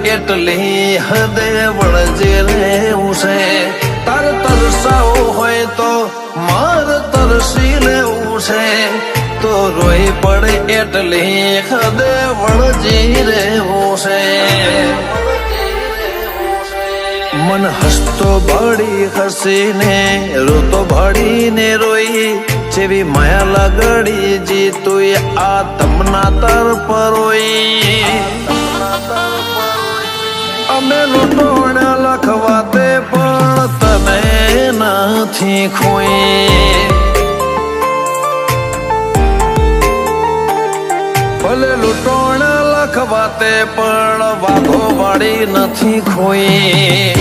એટલી હદે વળજે રહેવું છે તાર તરસાવું હોય તો માર તરસી લેવું છે તો રોઈ પડે એટલી હદે વળજી રહેવું છે મન હસતો ભાડી હસીને રોતો ભાડીને રોઈ જેવી માયા લાગડી જીતું આ તમના તર પરોઈ અમે લૂંટોણ્યા લખવાતે પણ તમે નથી ખોઈ ભલે લૂંટોણ્યા લખવાતે પણ વાઘો વાળી નથી ખોઈ